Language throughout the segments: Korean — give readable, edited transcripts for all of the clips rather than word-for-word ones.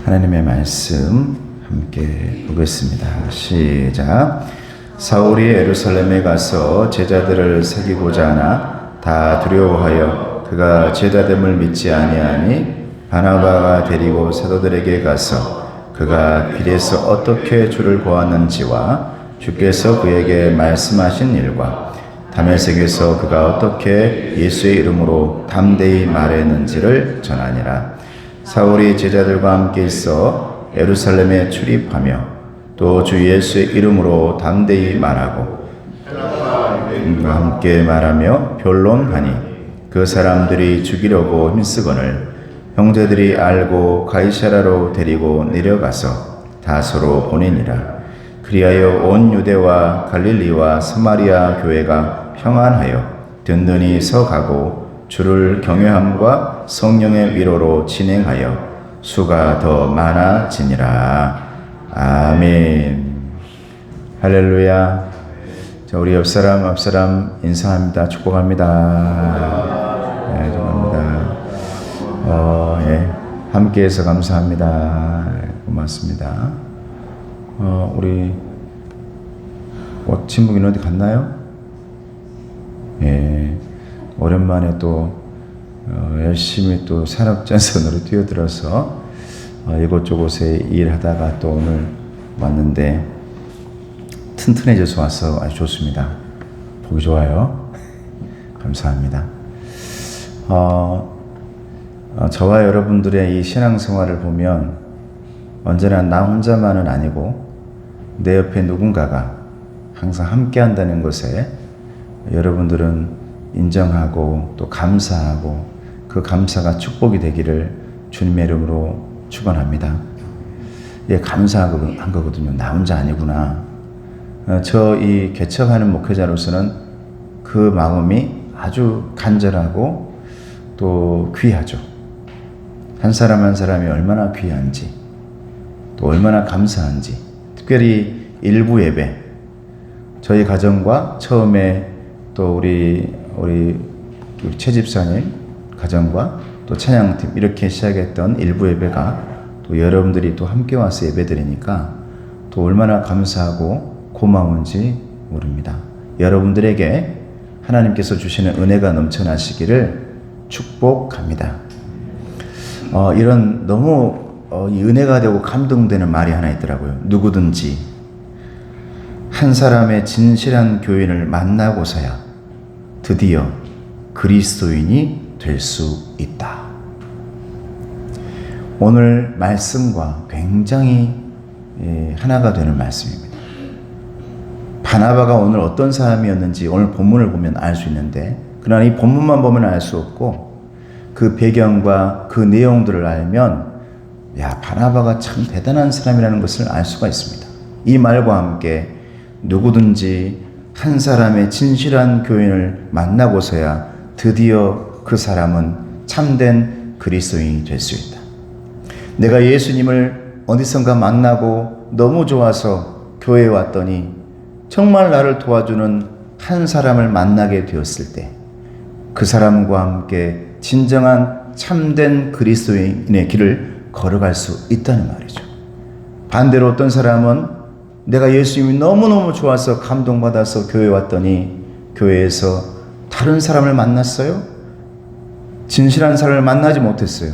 하나님의 말씀 함께 보겠습니다. 시작. 사울이 예루살렘에 가서 제자들을 사귀고자 하나 다 두려워하여 그가 제자됨을 믿지 아니하니 바나바가 데리고 사도들에게 가서 그가 길에서 어떻게 주를 보았는지와 주께서 그에게 말씀하신 일과 다메섹에서 그가 어떻게 예수의 이름으로 담대히 말했는지를 전하니라. 사울이 제자들과 함께 있어 예루살렘에 출입하며 또 주 예수의 이름으로 담대히 말하고 그와 함께 말하며 변론하니 그 사람들이 죽이려고 힘쓰거늘 형제들이 알고 가이사라로 데리고 내려가서 다소로 보내니라. 그리하여 온 유대와 갈릴리와 사마리아 교회가 평안하여 든든히 서가고 주를 경외함과 성령의 위로로 진행하여 수가 더 많아지니라. 아멘. 할렐루야. 자, 우리 앞사람 인사합니다. 축복합니다. 네, 축복합니다. 예, 함께해서 감사합니다. 고맙습니다. 우리 친구는 어디 갔나요? 예, 오랜만에 또 열심히 또 산업전선으로 뛰어들어서 이곳저곳에 일하다가 또 오늘 왔는데 튼튼해져서 와서 아주 좋습니다. 보기 좋아요. 감사합니다. 저와 여러분들의 이 신앙생활을 보면 언제나 나 혼자만은 아니고 내 옆에 누군가가 항상 함께 한다는 것에 여러분들은 인정하고 또 감사하고 그 감사가 축복이 되기를 주님의 이름으로 축원합니다. 예, 감사한 거거든요. 나 혼자 아니구나. 저 이 개척하는 목회자로서는 그 마음이 아주 간절하고 또 귀하죠. 한 사람 한 사람이 얼마나 귀한지 또 얼마나 감사한지. 특별히 일부 예배, 저희 가정과 처음에 또 우리 최 집사님 가정과 또 찬양팀 이렇게 시작했던 일부 예배가 또 여러분들이 또 함께 와서 예배드리니까 또 얼마나 감사하고 고마운지 모릅니다. 여러분들에게 하나님께서 주시는 은혜가 넘쳐나시기를 축복합니다. 이런 너무 이 은혜가 되고 감동되는 말이 하나 있더라고요. 누구든지 한 사람의 진실한 교인을 만나고서야 드디어 그리스도인이 될 수 있다. 오늘 말씀과 굉장히 하나가 되는 말씀입니다. 바나바가 오늘 어떤 사람이었는지 오늘 본문을 보면 알 수 있는데, 그러나 이 본문만 보면 알 수 없고 그 배경과 그 내용들을 알면 바나바가 참 대단한 사람이라는 것을 알 수가 있습니다. 이 말과 함께 누구든지 한 사람의 진실한 교인을 만나고서야 드디어 그 사람은 참된 그리스도인이 될 수 있다. 내가 예수님을 어디선가 만나고 너무 좋아서 교회에 왔더니 정말 나를 도와주는 한 사람을 만나게 되었을 때 그 사람과 함께 진정한 참된 그리스도인의 길을 걸어갈 수 있다는 말이죠. 반대로 어떤 사람은 내가 예수님이 너무너무 좋아서 감동받아서 교회에 왔더니 교회에서 다른 사람을 만났어요? 진실한 사람을 만나지 못했어요.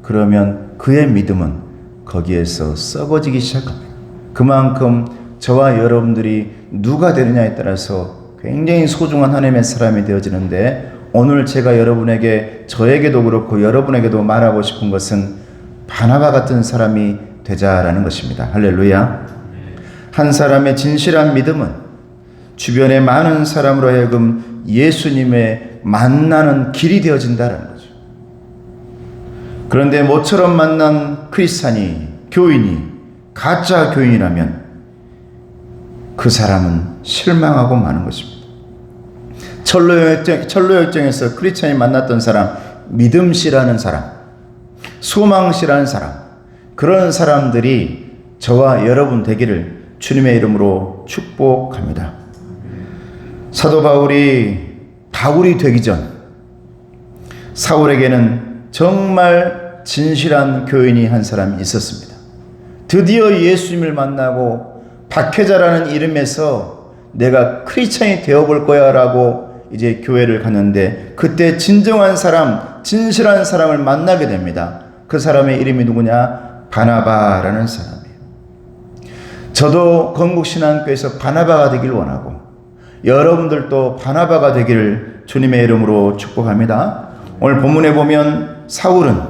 그러면 그의 믿음은 거기에서 썩어지기 시작합니다. 그만큼 저와 여러분들이 누가 되느냐에 따라서 굉장히 소중한 하나님의 사람이 되어지는데, 오늘 제가 여러분에게, 저에게도 그렇고 여러분에게도 말하고 싶은 것은 바나바 같은 사람이 되자라는 것입니다. 할렐루야. 한 사람의 진실한 믿음은 주변의 많은 사람으로 하여금 예수님의 만나는 길이 되어진다는 거죠. 그런데 모처럼 만난 크리스찬이, 교인이 가짜 교인이라면 그 사람은 실망하고 마는 것입니다. 철로역정에서 크리스찬이 만났던 사람, 믿음씨라는 사람, 소망씨라는 사람, 그런 사람들이 저와 여러분 되기를 주님의 이름으로 축복합니다. 사도 바울이 되기 전 사울에게는 정말 진실한 교인이 한 사람이 있었습니다. 드디어 예수님을 만나고 박혜자라는 이름에서 내가 크리스찬이 되어볼 거야 라고 이제 교회를 갔는데, 그때 진정한 사람, 진실한 사람을 만나게 됩니다. 그 사람의 이름이 누구냐? 바나바라는 사람이에요. 저도 건국신앙교회에서 바나바가 되길 원하고, 여러분들도 바나바가 되기를 주님의 이름으로 축복합니다. 오늘 본문에 보면 사울은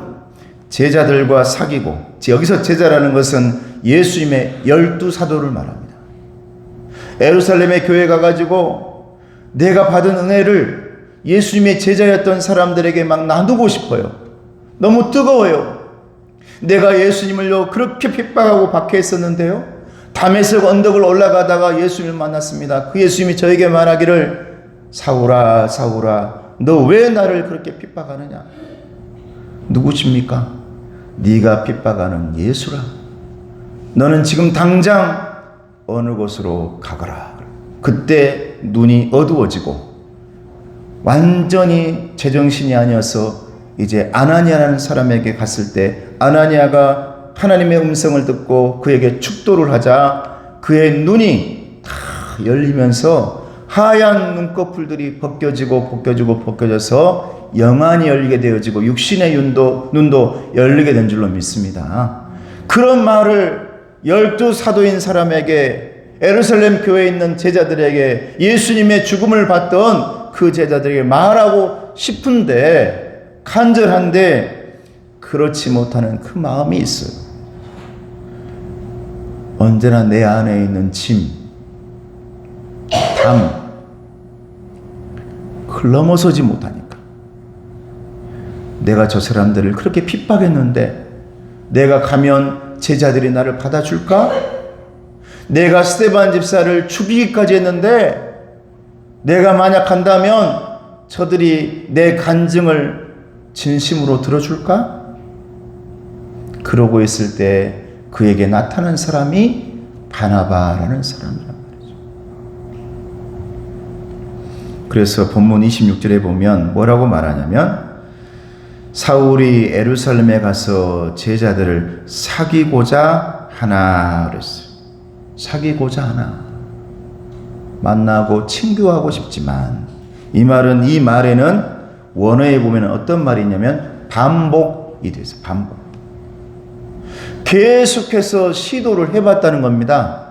제자들과 사귀고, 여기서 제자라는 것은 예수님의 12사도를 말합니다. 예루살렘에 교회 가가지고 내가 받은 은혜를 예수님의 제자였던 사람들에게 막 나누고 싶어요. 너무 뜨거워요. 내가 예수님을요 그렇게 핍박하고 박해했었는데요, 다메섹 언덕을 올라가다가 예수님을 만났습니다. 그 예수님이 저에게 말하기를, 사울아 사울아 너 왜 나를 그렇게 핍박하느냐? 누구십니까? 네가 핍박하는 예수라. 너는 지금 당장 어느 곳으로 가거라. 그때 눈이 어두워지고 완전히 제정신이 아니어서 이제 아나니아라는 사람에게 갔을 때, 아나니아가 하나님의 음성을 듣고 그에게 축도를 하자 그의 눈이 다 열리면서 하얀 눈꺼풀들이 벗겨져서 영안이 열리게 되어지고 육신의 눈도 열리게 된 줄로 믿습니다. 그런 말을 12사도인 사람에게, 예루살렘 교회에 있는 제자들에게, 예수님의 죽음을 봤던 그 제자들에게 말하고 싶은데, 간절한데 그렇지 못하는 그 마음이 있어요. 언제나 내 안에 있는 짐, 담, 그걸 넘어서지 못하니까. 내가 저 사람들을 그렇게 핍박했는데 내가 가면 제자들이 나를 받아줄까? 내가 스데반 집사를 죽이기까지 했는데 내가 만약 간다면 저들이 내 간증을 진심으로 들어줄까? 그러고 있을 때 그에게 나타난 사람이 바나바라는 사람이란 말이죠. 그래서 본문 26절에 보면 뭐라고 말하냐면, 사울이 예루살렘에 가서 제자들을 사귀고자 하나 그랬어요. 사귀고자 하나. 만나고 친교하고 싶지만, 이 말에는 원어에 보면 어떤 말이냐면 반복이 돼서 반복. 계속해서 시도를 해봤다는 겁니다.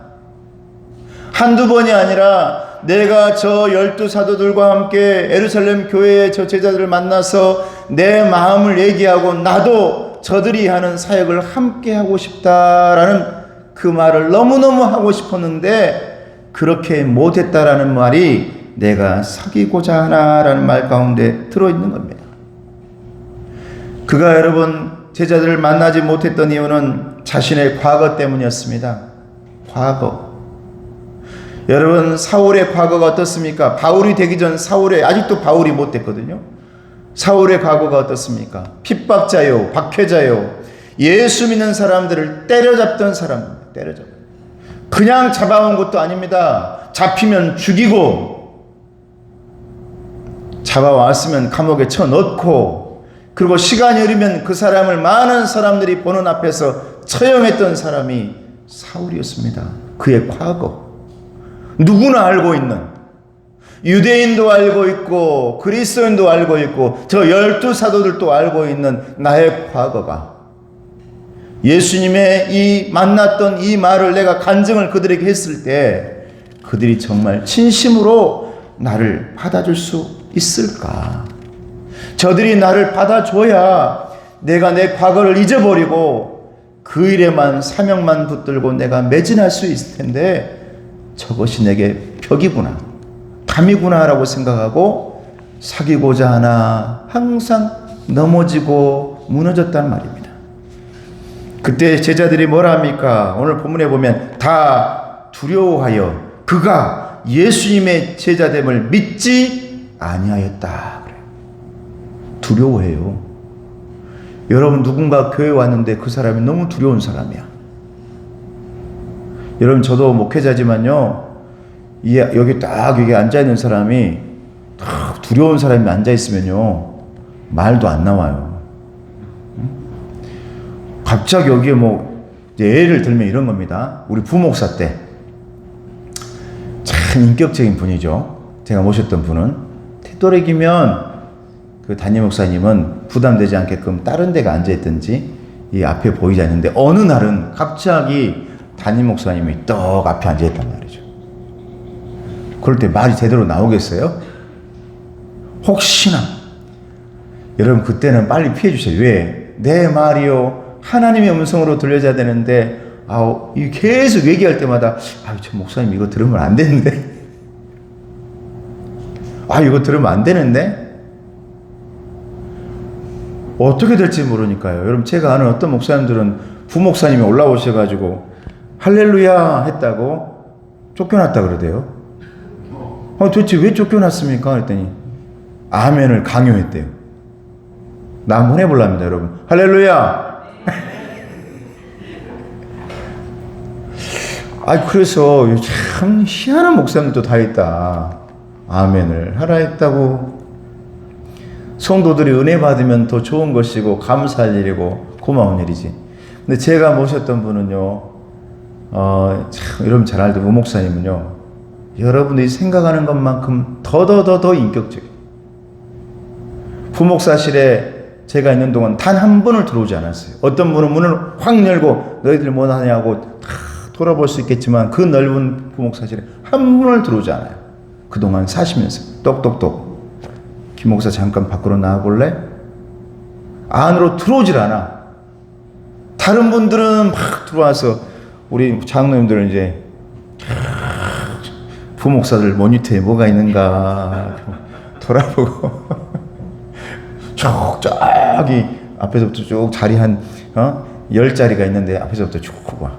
한두 번이 아니라 내가 저 12사도들과 함께 예루살렘 교회의 저 제자들을 만나서 내 마음을 얘기하고 나도 저들이 하는 사역을 함께 하고 싶다라는 그 말을 너무너무 하고 싶었는데 그렇게 못했다라는 말이 내가 사귀고자 하나라는 말 가운데 들어있는 겁니다. 그가 여러분 제자들을 만나지 못했던 이유는 자신의 과거 때문이었습니다. 과거. 여러분 사울의 과거가 어떻습니까? 바울이 되기 전 아직도 바울이 못 됐거든요. 사울의 과거가 어떻습니까? 핍박자요, 박해자요, 예수 믿는 사람들을 때려잡던 사람입니다. 그냥 잡아온 것도 아닙니다. 잡히면 죽이고, 잡아왔으면 감옥에 쳐넣고, 그리고 시간이 흐르면 그 사람을 많은 사람들이 보는 앞에서 처형했던 사람이 사울이었습니다. 그의 과거. 누구나 알고 있는, 유대인도 알고 있고 그리스도인도 알고 있고 저 12사도들도 알고 있는 나의 과거가, 예수님의 이 만났던 이 말을 내가 간증을 그들에게 했을 때 그들이 정말 진심으로 나를 받아줄 수 있을까? 저들이 나를 받아줘야 내가 내 과거를 잊어버리고 그 일에만 사명만 붙들고 내가 매진할 수 있을 텐데 저것이 내게 벽이구나, 담이구나 라고 생각하고 사귀고자 하나 항상 넘어지고 무너졌단 말입니다. 그때 제자들이 뭐라 합니까? 오늘 본문에 보면 다 두려워하여 그가 예수님의 제자됨을 믿지 아니하였다 그래요. 두려워해요. 여러분 누군가 교회 왔는데 그 사람이 너무 두려운 사람이야. 여러분 저도 목회자지만요, 여기 딱 여기 앉아있는 사람이 딱 두려운 사람이 앉아있으면요 말도 안 나와요. 갑자기 여기에 뭐 예를 들면 이런 겁니다. 우리 부목사 때 참 인격적인 분이죠. 제가 모셨던 분은 태도렉이면 그 담임 목사님은 부담되지 않게끔 다른 데가 앉아있든지 이 앞에 보이지 않는데 어느 날은 갑자기 담임 목사님이 떡 앞에 앉아있단 말이죠. 그럴 때 말이 제대로 나오겠어요? 혹시나 여러분 그때는 빨리 피해 주세요. 왜? 내 말이요 하나님의 음성으로 들려져야 되는데 이 계속 얘기할 때마다 저 목사님 이거 들으면 안 되는데 이거 들으면 안 되는데 어떻게 될지 모르니까요. 여러분 제가 아는 어떤 목사님들은 부목사님이 올라오셔가지고 할렐루야 했다고 쫓겨났다 그러대요. 도대체 왜 쫓겨났습니까? 그랬더니 아멘을 강요했대요. 나 한번 해볼랍니다, 여러분. 할렐루야! 그래서 참 희한한 목사님도 다 있다. 아멘을 하라 했다고. 성도들이 은혜 받으면 더 좋은 것이고 감사할 일이고 고마운 일이지. 근데 제가 모셨던 분은요, 참 여러분 잘 알던 우 목사님은요, 여러분들이 생각하는 것만큼 더 인격적이에요. 부목사실에 제가 있는 동안 단 한 번을 들어오지 않았어요. 어떤 분은 문을 확 열고 너희들 뭐 하냐고 다 돌아볼 수 있겠지만 그 넓은 부목사실에 한 번을 들어오지 않아요. 그동안 사시면서 똑똑똑 김 목사 잠깐 밖으로 나와볼래? 안으로 들어오질 않아. 다른 분들은 막 들어와서 우리 장로님들은 이제 부목사들 모니터에 뭐가 있는가 돌아보고 저기 앞에서부터 쭉 자리 한 10자리가 있는데 앞에서부터 쭉 와.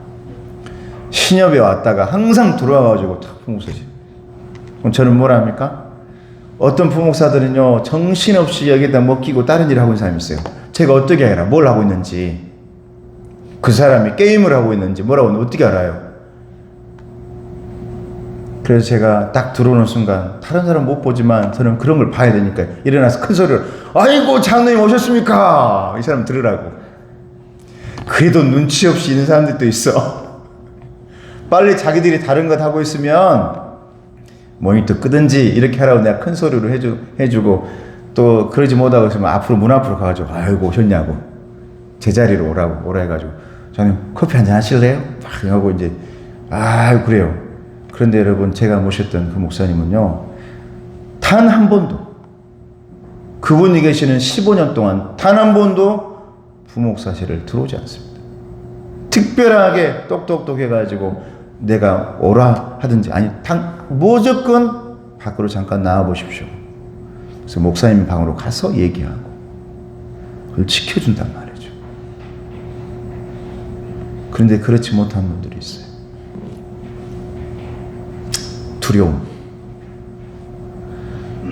신협에 왔다가 항상 돌아와가지고 탁 부목사지. 그럼 저는 뭐라 합니까? 어떤 부목사들은요 정신없이 여기다 먹히고 다른 일을 하고 있는 사람이 있어요. 제가 어떻게 알아? 뭘 하고 있는지. 그 사람이 게임을 하고 있는지 뭐라고 하는지 어떻게 알아요? 그래서 제가 딱 들어오는 순간 다른 사람 못 보지만 저는 그런 걸 봐야 되니까 일어나서 큰 소리를 아이고 장로님 오셨습니까? 이 사람 들으라고. 그래도 눈치 없이 있는 사람들도 있어. 빨리 자기들이 다른 것 하고 있으면 모니터 끄든지 이렇게 하라고 내가 큰 소리로 해주고 또 그러지 못하고 있으면 앞으로 문 앞으로 가가지고 아이고 오셨냐고 제자리로 오라 해가지고 저는 커피 한잔 하실래요? 막 하고 이제 그래요. 그런데 여러분 제가 모셨던 그 목사님은요 단 한 번도 그분이 계시는 15년 동안 단 한 번도 부목사실을 들어오지 않습니다. 특별하게 똑똑똑 해가지고 내가 오라 하든지 무조건 밖으로 잠깐 나와 보십시오. 그래서 목사님 방으로 가서 얘기하고 그걸 지켜준단 말이죠. 그런데 그렇지 못한 분들이 있어요. 두려움.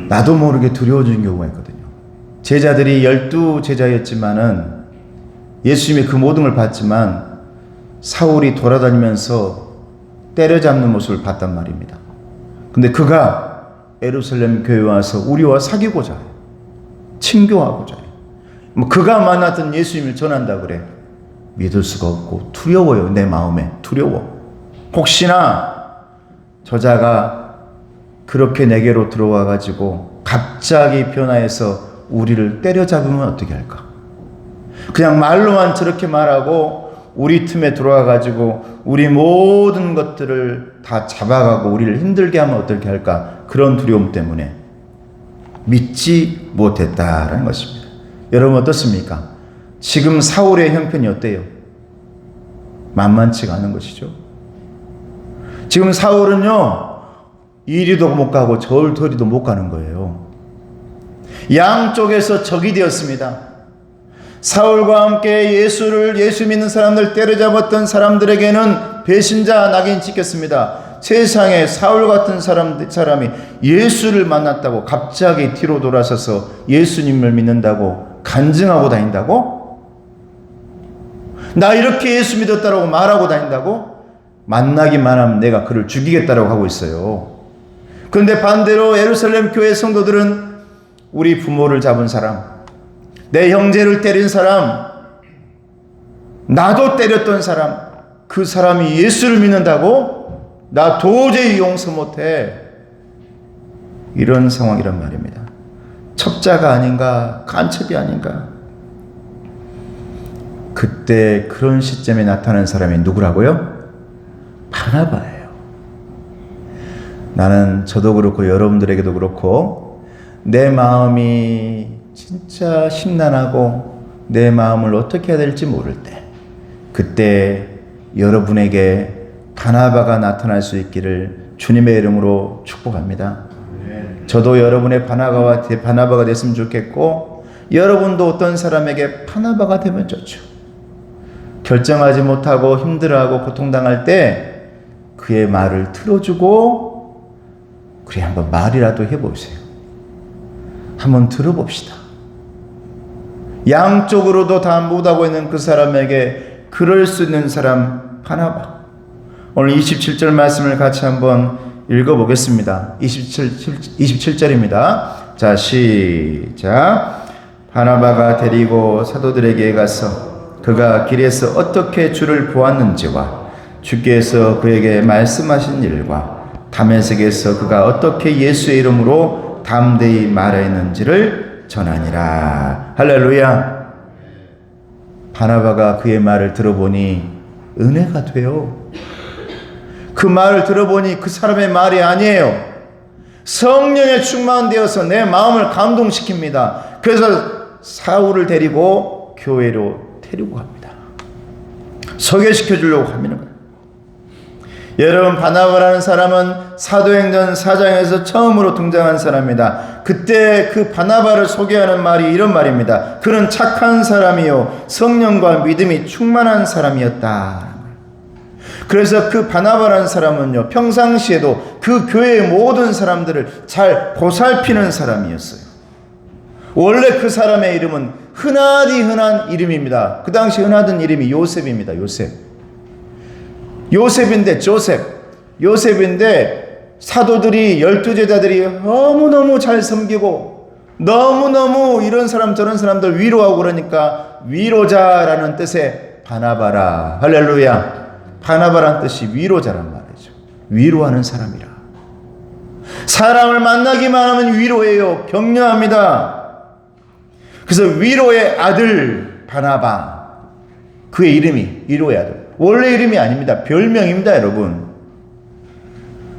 나도 모르게 두려워지는 경우가 있거든요. 제자들이 12제자였지만은 예수님이 그 모든 걸 봤지만 사울이 돌아다니면서 때려잡는 모습을 봤단 말입니다. 근데 그가 예루살렘 교회에 와서 우리와 사귀고자 해요. 친교하고자 해요. 그가 만났던 예수님을 전한다 그래. 믿을 수가 없고 두려워요. 내 마음에 두려워. 혹시나 저자가 그렇게 내게로 들어와 가지고 갑자기 변화해서 우리를 때려잡으면 어떻게 할까? 그냥 말로만 저렇게 말하고 우리 틈에 들어와 가지고 우리 모든 것들을 다 잡아가고 우리를 힘들게 하면 어떻게 할까? 그런 두려움 때문에 믿지 못했다라는 것입니다. 여러분 어떻습니까? 지금 사울의 형편이 어때요? 만만치가 않은 것이죠. 지금 사울은요 이리도 못 가고 저리도 못 가는 거예요. 양쪽에서 적이 되었습니다. 사울과 함께 예수 믿는 사람들 때려잡았던 사람들에게는 배신자 낙인 찍혔습니다. 세상에 사울 같은 사람이 예수를 만났다고 갑자기 뒤로 돌아서서 예수님을 믿는다고 간증하고 다닌다고? 나 이렇게 예수 믿었다라고 말하고 다닌다고? 만나기만 하면 내가 그를 죽이겠다라고 하고 있어요. 그런데 반대로 예루살렘 교회 성도들은 우리 부모를 잡은 사람, 내 형제를 때린 사람, 나도 때렸던 사람, 그 사람이 예수를 믿는다고? 나 도저히 용서 못해. 이런 상황이란 말입니다. 첩자가 아닌가, 간첩이 아닌가. 그때 그런 시점에 나타난 사람이 누구라고요? 바나바예요. 나는 저도 그렇고 여러분들에게도 그렇고 내 마음이 진짜 심란하고 내 마음을 어떻게 해야 될지 모를 때, 그때 여러분에게 바나바가 나타날 수 있기를 주님의 이름으로 축복합니다. 저도 여러분의 바나바가 됐으면 좋겠고, 여러분도 어떤 사람에게 바나바가 되면 좋죠. 결정하지 못하고 힘들어하고 고통당할 때 그의 말을 들어주고, 그래 한번 말이라도 해보세요. 한번 들어봅시다. 양쪽으로도 다 못하고 있는 그 사람에게 그럴 수 있는 사람 바나바. 오늘 27절 말씀을 같이 한번 읽어보겠습니다. 27절입니다. 자, 시작. 바나바가 데리고 사도들에게 가서 그가 길에서 어떻게 주를 보았는지와 주께서 그에게 말씀하신 일과 다메섹에서 그가 어떻게 예수의 이름으로 담대히 말하였는지를 전하니라. 할렐루야. 바나바가 그의 말을 들어보니 은혜가 돼요. 그 말을 들어보니 그 사람의 말이 아니에요. 성령에 충만되어서 내 마음을 감동시킵니다. 그래서 사울을 데리고 교회로 데리고 갑니다. 소개시켜 주려고 합니다. 여러분, 바나바라는 사람은 사도행전 4장에서 처음으로 등장한 사람입니다. 그때 그 바나바를 소개하는 말이 이런 말입니다. 그는 착한 사람이요 성령과 믿음이 충만한 사람이었다. 그래서 그 바나바라는 사람은요, 평상시에도 그 교회의 모든 사람들을 잘 보살피는 사람이었어요. 원래 그 사람의 이름은 흔하디 흔한 이름입니다. 그 당시 흔하던 이름이 요셉입니다. 요셉인데 사도들이 12제자들이 너무너무 잘 섬기고 너무너무 이런 사람 저런 사람들 위로하고 그러니까 위로자라는 뜻의 바나바라. 할렐루야. 바나바란 뜻이 위로자란 말이죠. 위로하는 사람이라. 사람을 만나기만 하면 위로해요. 격려합니다. 그래서 위로의 아들 바나바. 그의 이름이 위로의 아들. 원래 이름이 아닙니다. 별명입니다, 여러분.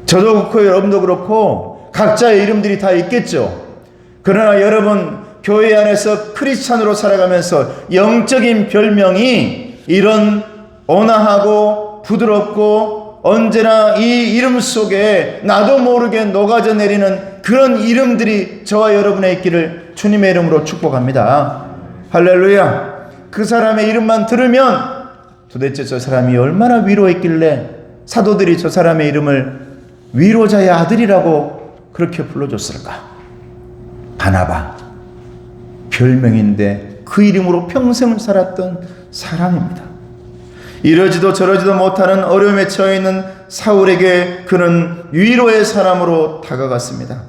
저도 그렇고 여러분도 그렇고 각자의 이름들이 다 있겠죠. 그러나 여러분, 교회 안에서 크리스찬으로 살아가면서 영적인 별명이 이런 온화하고 부드럽고 언제나 이 이름 속에 나도 모르게 녹아져 내리는 그런 이름들이 저와 여러분의 있기를 주님의 이름으로 축복합니다. 할렐루야. 그 사람의 이름만 들으면 도대체 저 사람이 얼마나 위로했길래 사도들이 저 사람의 이름을 위로자의 아들이라고 그렇게 불러줬을까? 바나바. 별명인데 그 이름으로 평생을 살았던 사람입니다. 이러지도 저러지도 못하는 어려움에 처해 있는 사울에게 그는 위로의 사람으로 다가갔습니다.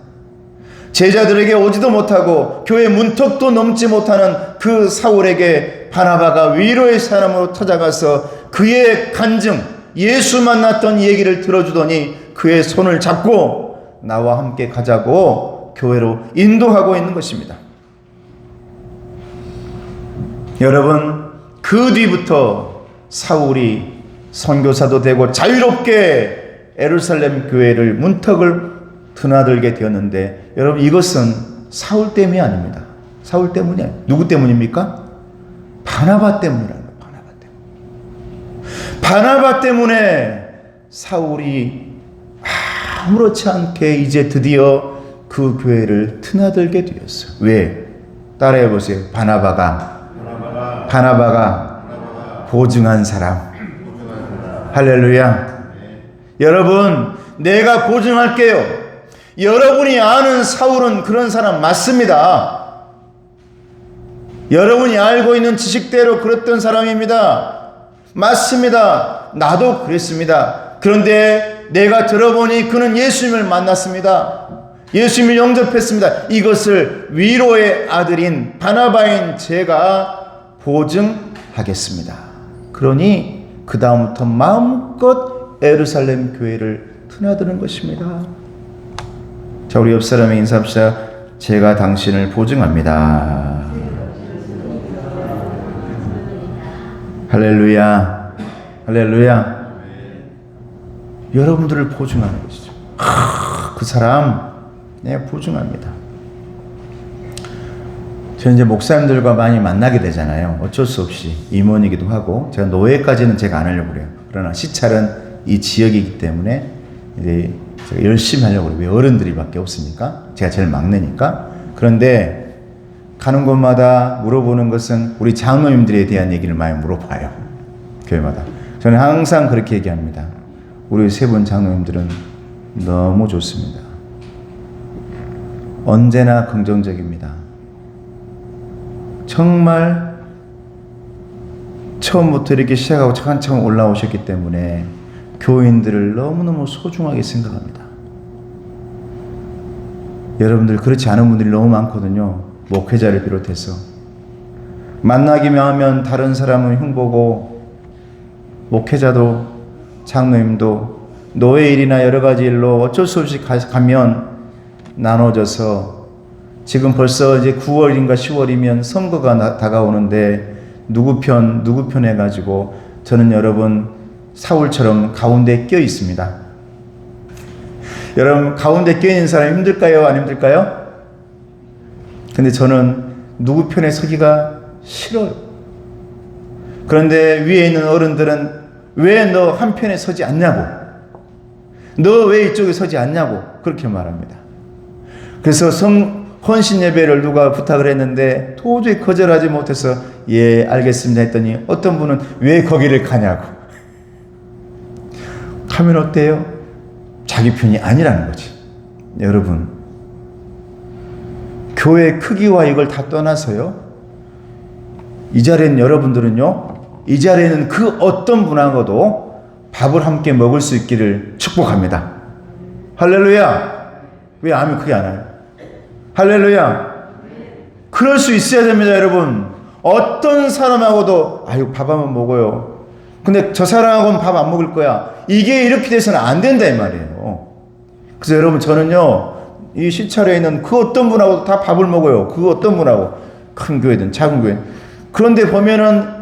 제자들에게 오지도 못하고 교회 문턱도 넘지 못하는 그 사울에게 바나바가 위로의 사람으로 찾아가서 그의 간증, 예수 만났던 얘기를 들어주더니 그의 손을 잡고 나와 함께 가자고 교회로 인도하고 있는 것입니다. 여러분, 그 뒤부터 사울이 선교사도 되고 자유롭게 예루살렘 교회를 문턱을 드나들게 되었는데, 여러분, 이것은 사울 때문이 아닙니다. 사울 때문이 아니에요. 누구 때문입니까? 바나바 때문이라는 거예요. 바나바 때문에 사울이 아무렇지 않게 이제 드디어 그 교회를 드나들게 되었어요. 왜? 따라해 보세요. 바나바가 보증한 사람. 할렐루야. 여러분, 내가 보증할게요. 여러분이 아는 사울은 그런 사람 맞습니다. 여러분이 알고 있는 지식대로 그랬던 사람입니다. 맞습니다. 나도 그랬습니다. 그런데 내가 들어보니 그는 예수님을 만났습니다. 예수님을 영접했습니다. 이것을 위로의 아들인 바나바인 제가 보증하겠습니다. 그러니 그 다음부터 마음껏 예루살렘 교회를 드나드는 것입니다. 자, 우리 옆 사람에게 인사합시다. 제가 당신을 보증합니다. 할렐루야, 할렐루야. 여러분들을 보증하는 것이죠. 그 사람 내가 보증합니다. 저는 이제 목사님들과 많이 만나게 되잖아요. 어쩔 수 없이 임원이기도 하고, 제가 노예까지는 제가 안 하려고 그래요. 그러나 시찰은 이 지역이기 때문에 이제 제가 열심히 하려고 그래요. 왜 어른들이밖에 없으니까, 제가 제일 막내니까. 그런데 가는 곳마다 물어보는 것은 우리 장로님들에 대한 얘기를 많이 물어봐요. 교회마다. 저는 항상 그렇게 얘기합니다. 우리 세 분 장로님들은 너무 좋습니다. 언제나 긍정적입니다. 정말 처음부터 이렇게 시작하고 차근차근 올라오셨기 때문에 교인들을 너무너무 소중하게 생각합니다. 여러분들 그렇지 않은 분들이 너무 많거든요. 목회자를 비롯해서. 만나기만 하면 다른 사람은 흉보고, 목회자도 장로님도 노예 일이나 여러 가지 일로 어쩔 수 없이 가면 나눠져서, 지금 벌써 이제 9월인가 10월이면 선거가 다가오는데 누구 편 해가지고 저는 여러분 사울처럼 가운데 껴 있습니다. 여러분 가운데 껴 있는 사람이 힘들까요? 안 힘들까요? 근데 저는 누구 편에 서기가 싫어요. 그런데 위에 있는 어른들은 왜 너 한편에 서지 않냐고, 너 왜 이쪽에 서지 않냐고 그렇게 말합니다. 그래서 헌신 예배를 누가 부탁을 했는데 도저히 거절하지 못해서 예 알겠습니다 했더니 어떤 분은 왜 거기를 가냐고 하면 어때요? 자기 편이 아니라는 거지. 여러분, 교회 크기와 이걸 다 떠나서요, 이 자리에는 여러분들은요, 이 자리에는 그 어떤 분하고도 밥을 함께 먹을 수 있기를 축복합니다. 할렐루야. 왜 아멘 크게 안 해요? 할렐루야. 그럴 수 있어야 됩니다, 여러분. 어떤 사람하고도 아유 밥 한번 먹어요. 근데 저 사람하고는 밥 안 먹을 거야. 이게 이렇게 돼서는 안 된다 이 말이에요. 그래서 여러분 저는요, 이 시찰에 있는 그 어떤 분하고도 다 밥을 먹어요. 그 어떤 분하고, 큰 교회든 작은 교회. 그런데 보면은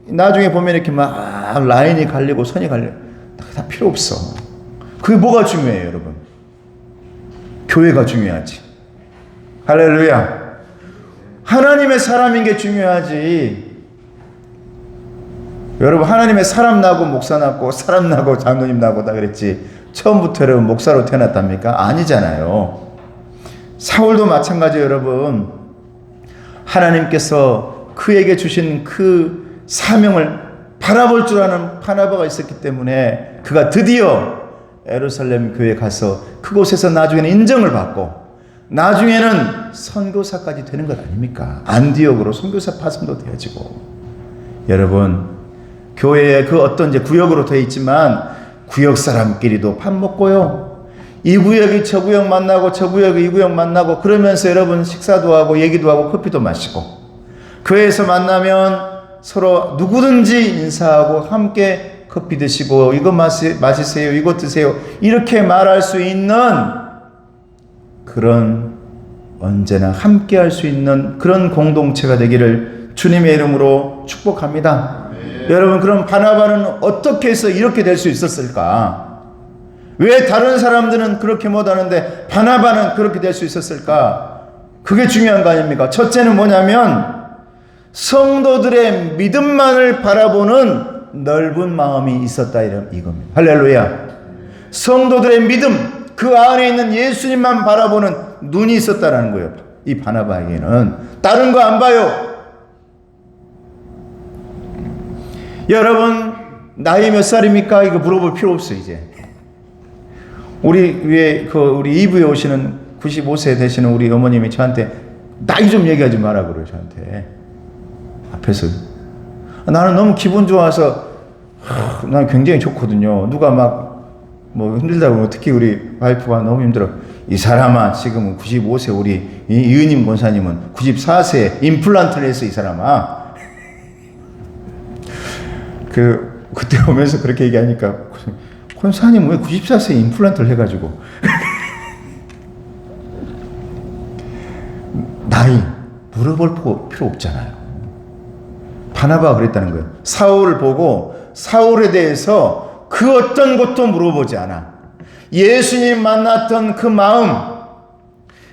나중에 보면 이렇게 막 라인이 갈리고 선이 갈려. 다 필요 없어. 그게 뭐가 중요해요, 여러분? 교회가 중요하지. 할렐루야. 하나님의 사람인 게 중요하지. 여러분 하나님의 사람 나고 목사 낳고 사람 나고 장로님 나고 다 그랬지 처음부터 여러분 목사로 태어났답니까? 아니잖아요. 사울도 마찬가지예요. 여러분 하나님께서 그에게 주신 그 사명을 바라볼 줄 아는 바나바가 있었기 때문에 그가 드디어 예루살렘 교회에 가서 그곳에서 나중에는 인정을 받고 나중에는 선교사까지 되는 것 아닙니까? 안디옥으로 선교사 파송도 되어지고. 여러분 교회에 그 어떤 이제 구역으로 되어 있지만 구역 사람끼리도 밥 먹고요. 이 구역이 저 구역 만나고 저 구역이 이 구역 만나고 그러면서 여러분 식사도 하고 얘기도 하고 커피도 마시고 교회에서 만나면 서로 누구든지 인사하고 함께 커피 드시고 이거 마시세요 이거 드세요 이렇게 말할 수 있는 그런 언제나 함께 할 수 있는 그런 공동체가 되기를 주님의 이름으로 축복합니다. 여러분 그럼 바나바는 어떻게 해서 이렇게 될 수 있었을까? 왜 다른 사람들은 그렇게 못하는데 바나바는 그렇게 될 수 있었을까? 그게 중요한 거 아닙니까? 첫째는 뭐냐면 성도들의 믿음만을 바라보는 넓은 마음이 있었다 이겁니다. 할렐루야. 성도들의 믿음, 그 안에 있는 예수님만 바라보는 눈이 있었다라는 거예요. 이 바나바에게는 다른 거 안 봐요. 여러분 나이 몇 살입니까? 이거 물어볼 필요 없어 이제. 우리 위에 우리 2부에 오시는 95세 되시는 우리 어머님이 저한테 나이 좀 얘기하지 마라 그래요. 저한테 앞에서. 나는 너무 기분 좋아서 난 굉장히 좋거든요. 누가 막 뭐 힘들다고 특히 우리 와이프가 너무 힘들어. 이 사람아 지금은 95세 우리 이은임 권사님은 94세 임플란트를 해서 이 사람아. 그때 오면서 그렇게 얘기하니까 권사님 왜 94세에 임플란트를 해가지고 나이 물어볼 필요 없잖아요. 바나바가 그랬다는 거예요. 사울을 보고 사울에 대해서 그 어떤 것도 물어보지 않아. 예수님 만났던 그 마음,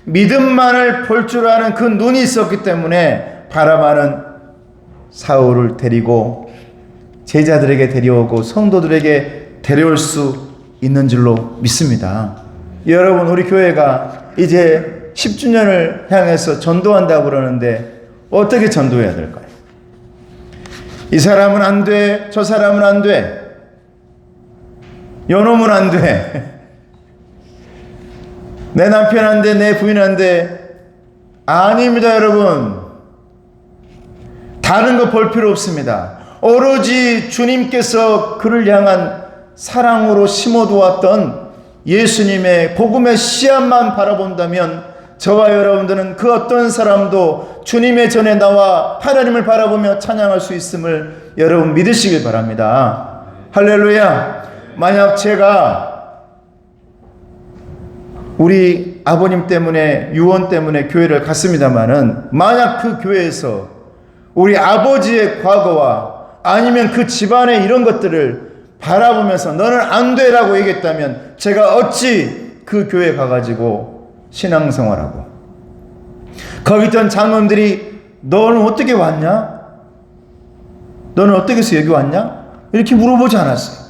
믿음만을 볼 줄 아는 그 눈이 있었기 때문에 바나바는 사울을 데리고 제자들에게 데려오고 성도들에게 데려올 수 있는 줄로 믿습니다. 여러분, 우리 교회가 이제 10주년을 향해서 전도한다고 그러는데 어떻게 전도해야 될까요? 이 사람은 안 돼, 저 사람은 안 돼, 요놈은 안 돼, 내 남편 안 돼, 내 부인 안 돼. 아닙니다, 여러분. 다른 거 볼 필요 없습니다. 오로지 주님께서 그를 향한 사랑으로 심어두었던 예수님의 복음의 씨앗만 바라본다면 저와 여러분들은 그 어떤 사람도 주님의 전에 나와 하나님을 바라보며 찬양할 수 있음을 여러분 믿으시길 바랍니다. 할렐루야. 만약 제가 우리 아버님 때문에 유언 때문에 교회를 갔습니다마는 만약 그 교회에서 우리 아버지의 과거와 아니면 그 집안의 이런 것들을 바라보면서 너는 안 돼라고 얘기했다면 제가 어찌 그 교회에 가가지고 신앙생활하고 거기 있던 장로님들이 너는 어떻게 왔냐? 너는 어떻게 해서 여기 왔냐? 이렇게 물어보지 않았어요.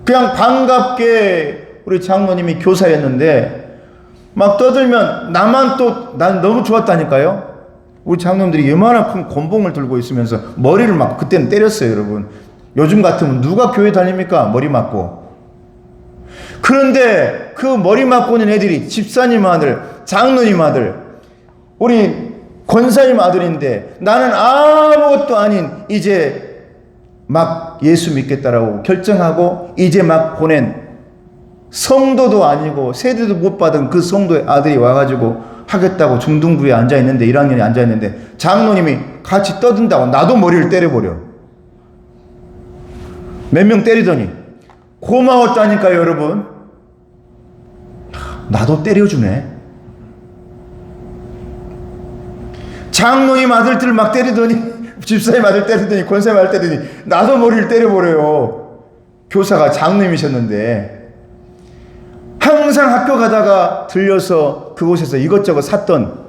그냥 반갑게 우리 장로님이 교사였는데 막 떠들면 나만 또 난 너무 좋았다니까요. 우리 장로님들이 이만한 곤봉을 들고 있으면서 머리를 막 그때는 때렸어요, 여러분. 요즘 같으면 누가 교회 다닙니까? 머리 맞고. 그런데 그 머리 맞고 있는 애들이 집사님 아들, 장로님 아들, 우리 권사님 아들인데 나는 아무것도 아닌 이제 막 예수 믿겠다라고 결정하고 이제 막 보낸 성도도 아니고 세대도 못 받은 그 성도의 아들이 와가지고 하겠다고 중등부에 앉아있는데 1학년에 앉아있는데 장로님이 같이 떠든다고 나도 머리를 때려버려. 몇 명 때리더니 고마웠다니까요, 여러분. 나도 때려주네. 장로님 아들들 막 때리더니 집사님 아들 때리더니 권사님 아들 때리더니 나도 머리를 때려버려요. 교사가 장로님이셨는데 항상 학교 가다가 들려서 그곳에서 이것저것 샀던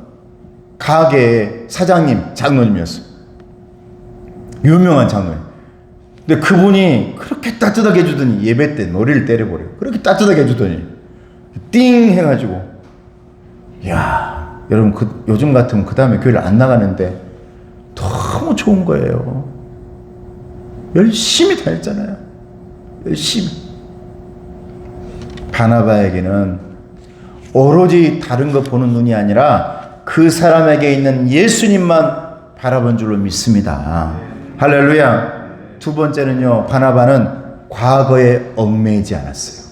가게의 사장님, 장로님이었어요. 유명한 장로님. 근데 그분이 그렇게 따뜻하게 해주더니 예배 때 머리를 때려버려요. 그렇게 따뜻하게 해주더니 띵 해가지고 야 여러분 요즘 같으면 그 다음에 교회를 안 나가는데 너무 좋은 거예요. 열심히 다녔잖아요. 열심히. 바나바에게는 오로지 다른 거 보는 눈이 아니라 그 사람에게 있는 예수님만 바라본 줄로 믿습니다. 할렐루야. 두 번째는요, 바나바는 과거에 얽매이지 않았어요.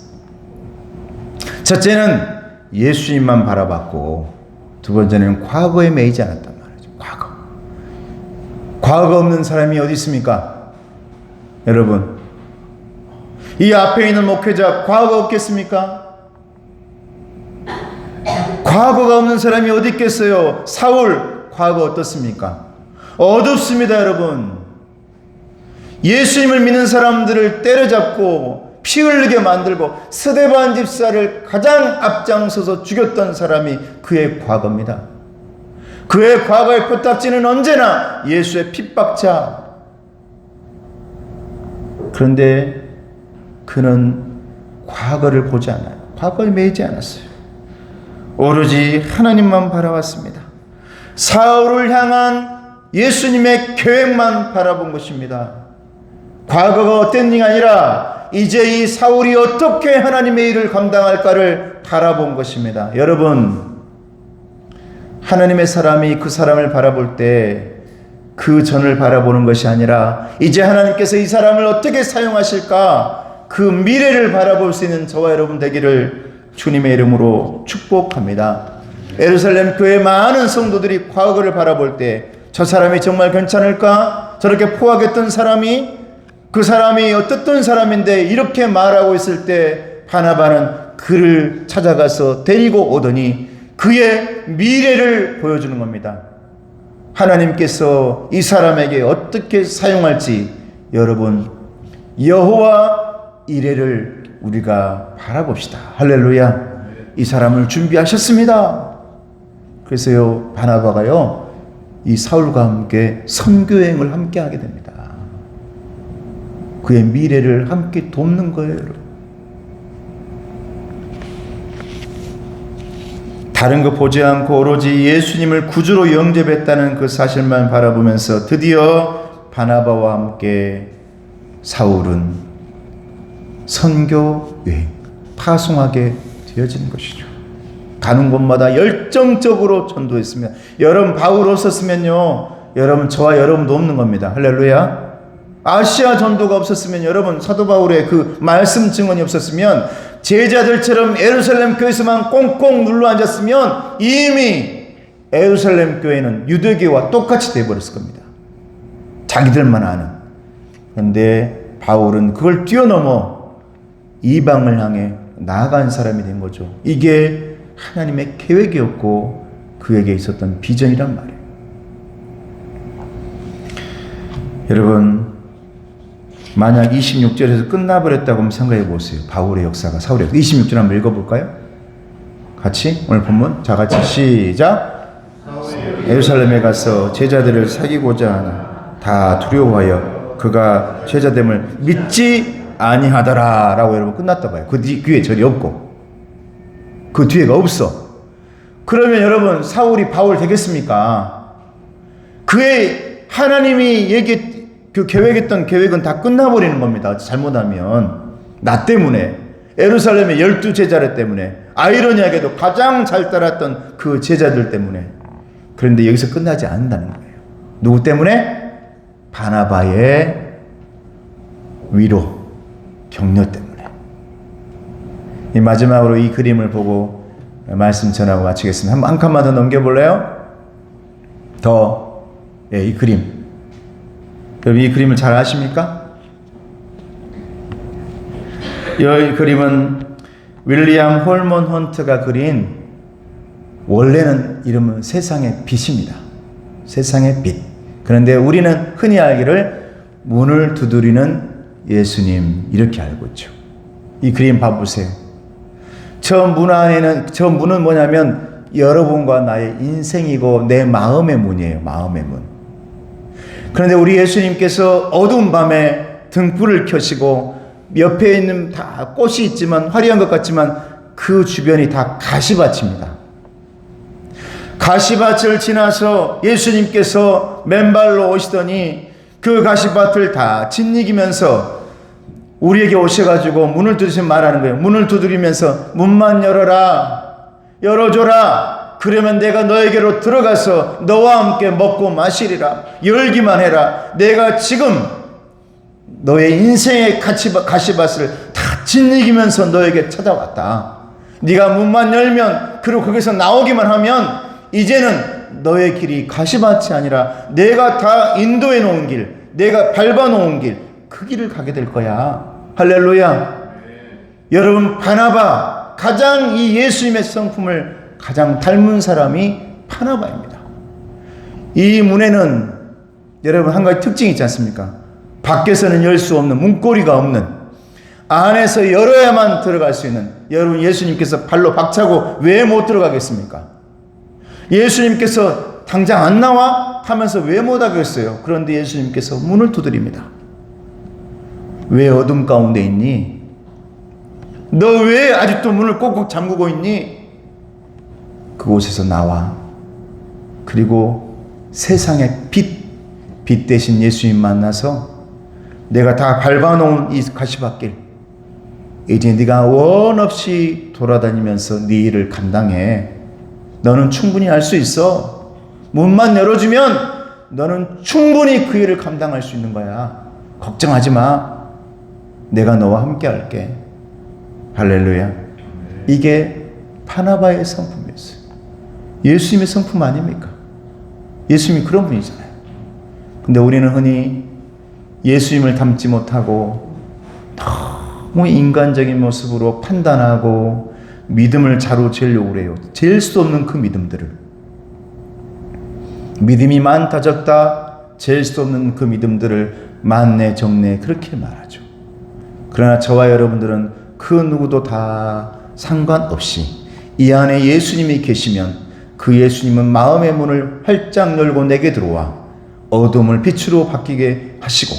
첫째는 예수님만 바라봤고 두 번째는 과거에 매이지 않았단 말이죠. 과거 없는 사람이 어디 있습니까? 여러분, 이 앞에 있는 목회자 과거 없겠습니까? 과거가 없는 사람이 어디 있겠어요? 사울 과거 어떻습니까? 어둡습니다, 여러분. 예수님을 믿는 사람들을 때려잡고 피 흘리게 만들고 스데반 집사를 가장 앞장서서 죽였던 사람이 그의 과거입니다. 그의 과거의 표딱지는 언제나 예수의 핍박자. 그런데 그는 과거를 보지 않아요. 과거에 매이지 않았어요. 오로지 하나님만 바라봤습니다. 사울을 향한 예수님의 계획만 바라본 것입니다. 과거가 어땠는가 아니라 이제 이 사울이 어떻게 하나님의 일을 감당할까를 바라본 것입니다. 여러분, 하나님의 사람이 그 사람을 바라볼 때 그 전을 바라보는 것이 아니라 이제 하나님께서 이 사람을 어떻게 사용하실까 그 미래를 바라볼 수 있는 저와 여러분 되기를 주님의 이름으로 축복합니다. 예루살렘 교회 많은 성도들이 과거를 바라볼 때 저 사람이 정말 괜찮을까? 저렇게 포악했던 사람이 그 사람이 어떻던 사람인데 이렇게 말하고 있을 때 바나바는 그를 찾아가서 데리고 오더니 그의 미래를 보여주는 겁니다. 하나님께서 이 사람에게 어떻게 사용할지 여러분 여호와 이레를 우리가 바라봅시다. 할렐루야. 이 사람을 준비하셨습니다. 그래서요 바나바가요 이 사울과 함께 선교행을 함께 하게 됩니다. 그의 미래를 함께 돕는 거예요. 여러분. 다른 거 보지 않고 오로지 예수님을 구주로 영접했다는 그 사실만 바라보면서 드디어 바나바와 함께 사울은 선교 여행, 파송하게 되어지는 것이죠. 가는 곳마다 열정적으로 전도했습니다. 여러분 바울 없었으면요, 여러분 저와 여러분도 없는 겁니다. 할렐루야. 아시아 전도가 없었으면, 여러분 사도 바울의 그 말씀 증언이 없었으면, 제자들처럼 예루살렘 교회에서만 꽁꽁 눌러 앉았으면 이미 예루살렘 교회는 유대교와 똑같이 되어버렸을 겁니다. 자기들만 아는. 그런데 바울은 그걸 뛰어넘어 이방을 향해 나아간 사람이 된 거죠. 이게 하나님의 계획이었고 그에게 있었던 비전이란 말이에요. 여러분, 만약 26절에서 끝나버렸다고 한번 생각해 보세요. 바울의 역사가, 사울의 역사. 26절 한번 읽어볼까요? 같이 오늘 본문 자 같이 시작. 예루살렘에 가서 제자들을 사귀고자 하나 다 두려워하여 그가 제자됨을 믿지 아니하더라 라고 여러분 끝났다 봐요. 그 뒤에 절이 없고 그 뒤에가 없어. 그러면 여러분 사울이 바울 되겠습니까? 그의 하나님이 그 계획했던 계획은 다 끝나버리는 겁니다. 잘못하면. 나 때문에, 예루살렘의 12제자들 때문에, 아이러니하게도 가장 잘 따랐던 그 제자들 때문에. 그런데 여기서 끝나지 않는다는 거예요. 누구 때문에? 바나바의 위로, 격려 때문에. 이 마지막으로 이 그림을 보고 말씀 전하고 마치겠습니다. 한 칸만 더 넘겨볼래요? 이 그림. 여러분 이 그림을 잘 아십니까? 이 그림은 윌리엄 홀먼 헌트가 그린, 원래는 이름은 세상의 빛입니다. 세상의 빛. 그런데 우리는 흔히 알기를 문을 두드리는 예수님 이렇게 알고 있죠. 이 그림 봐보세요. 저 문은 뭐냐면 여러분과 나의 인생이고 내 마음의 문이에요. 마음의 문. 그런데 우리 예수님께서 어두운 밤에 등불을 켜시고 옆에 있는 다 꽃이 있지만 화려한 것 같지만 그 주변이 다 가시밭입니다. 가시밭을 지나서 예수님께서 맨발로 오시더니 그 가시밭을 다 짓이기면서 우리에게 오셔가지고 문을 두드리시면 말하는 거예요. 문을 두드리면서 문만 열어라, 열어줘라. 그러면 내가 너에게로 들어가서 너와 함께 먹고 마시리라. 열기만 해라. 내가 지금 너의 인생의 가시밭을 다 짓이기면서 너에게 찾아왔다. 네가 문만 열면, 그리고 거기서 나오기만 하면 이제는 너의 길이 가시밭이 아니라 내가 다 인도해 놓은 길, 내가 밟아 놓은 길, 그 길을 가게 될 거야. 할렐루야. 여러분 바나바, 가장 이 예수님의 성품을 가장 닮은 사람이 바나바입니다. 이 문에는 여러분 한 가지 특징이 있지 않습니까? 밖에서는 열 수 없는, 문고리가 없는, 안에서 열어야만 들어갈 수 있는. 여러분 예수님께서 발로 박차고 왜 못 들어가겠습니까? 예수님께서 당장 안 나와? 하면서 왜 못 하겠어요? 그런데 예수님께서 문을 두드립니다. 왜 어둠 가운데 있니? 너 왜 아직도 문을 꼭꼭 잠그고 있니? 그곳에서 나와. 그리고 세상의 빛 대신 예수님 만나서 내가 다 밟아놓은 이 가시밭길, 이제 네가 원 없이 돌아다니면서 네 일을 감당해. 너는 충분히 할 수 있어. 문만 열어주면 너는 충분히 그 일을 감당할 수 있는 거야. 걱정하지 마. 내가 너와 함께 할게. 할렐루야. 이게 바나바의 성품이었어요. 예수님의 성품 아닙니까? 예수님이 그런 분이잖아요. 근데 우리는 흔히 예수님을 닮지 못하고 너무 인간적인 모습으로 판단하고 믿음을 자로재려고 그래요. 잴 수 없는 그 믿음들을. 믿음이 많다 적다 잴 수 없는 그 믿음들을 만내 정내 그렇게 말하죠. 그러나 저와 여러분들은 그 누구도 다 상관없이 이 안에 예수님이 계시면 그 예수님은 마음의 문을 활짝 열고 내게 들어와 어둠을 빛으로 바뀌게 하시고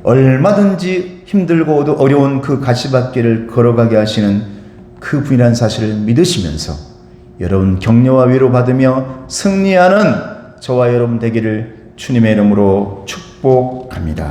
얼마든지 힘들고 어려운 그 가시밭길을 걸어가게 하시는 그 분이라는 사실을 믿으시면서 여러분 격려와 위로받으며 승리하는 저와 여러분 되기를 주님의 이름으로 축복합니다.